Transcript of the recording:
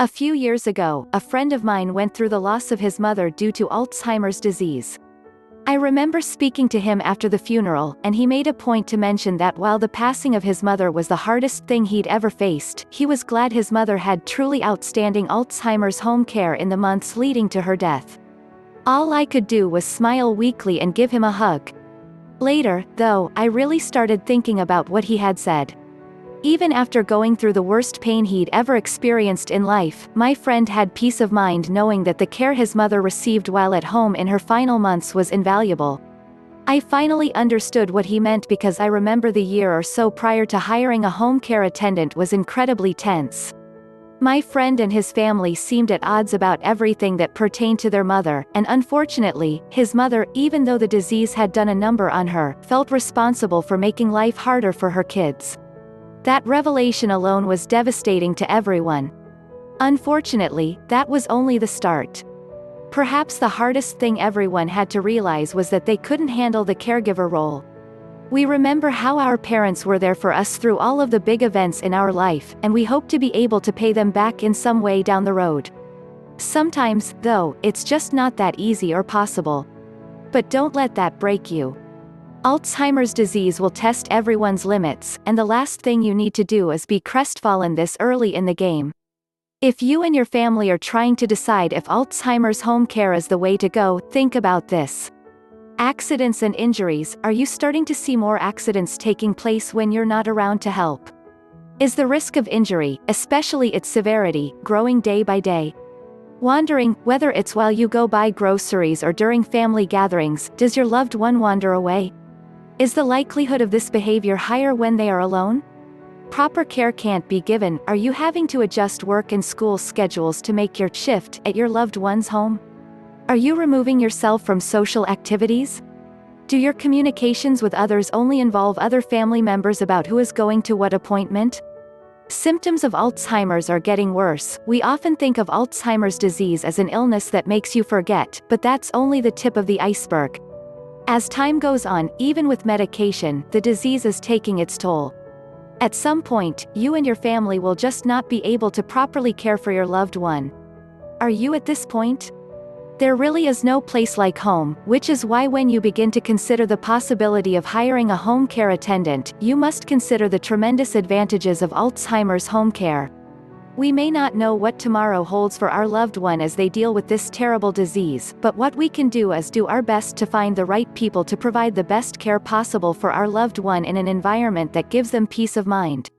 A few years ago, a friend of mine went through the loss of his mother due to Alzheimer's disease. I remember speaking to him after the funeral, and he made a point to mention that while the passing of his mother was the hardest thing he'd ever faced, he was glad his mother had truly outstanding Alzheimer's home care in the months leading to her death. All I could do was smile weakly and give him a hug. Later, though, I really started thinking about what he had said. Even after going through the worst pain he'd ever experienced in life, my friend had peace of mind knowing that the care his mother received while at home in her final months was invaluable. I finally understood what he meant because I remember the year or so prior to hiring a home care attendant was incredibly tense. My friend and his family seemed at odds about everything that pertained to their mother, and unfortunately, his mother, even though the disease had done a number on her, felt responsible for making life harder for her kids. That revelation alone was devastating to everyone. Unfortunately, that was only the start. Perhaps the hardest thing everyone had to realize was that they couldn't handle the caregiver role. We remember how our parents were there for us through all of the big events in our life, and we hope to be able to pay them back in some way down the road. Sometimes, though, it's just not that easy or possible. But don't let that break you. Alzheimer's disease will test everyone's limits, and the last thing you need to do is be crestfallen this early in the game. If you and your family are trying to decide if Alzheimer's home care is the way to go, think about this. Accidents and injuries. Are you starting to see more accidents taking place when you're not around to help? Is the risk of injury, especially its severity, growing day by day? Wandering, whether it's while you go buy groceries or during family gatherings, does your loved one wander away? Is the likelihood of this behavior higher when they are alone? Proper care can't be given. Are you having to adjust work and school schedules to make your shift at your loved one's home? Are you removing yourself from social activities? Do your communications with others only involve other family members about who is going to what appointment? Symptoms of Alzheimer's are getting worse. We often think of Alzheimer's disease as an illness that makes you forget, but that's only the tip of the iceberg. As time goes on, even with medication, the disease is taking its toll. At some point, you and your family will just not be able to properly care for your loved one. Are you at this point? There really is no place like home, which is why when you begin to consider the possibility of hiring a home care attendant, you must consider the tremendous advantages of Alzheimer's home care. We may not know what tomorrow holds for our loved one as they deal with this terrible disease, but what we can do is do our best to find the right people to provide the best care possible for our loved one in an environment that gives them peace of mind.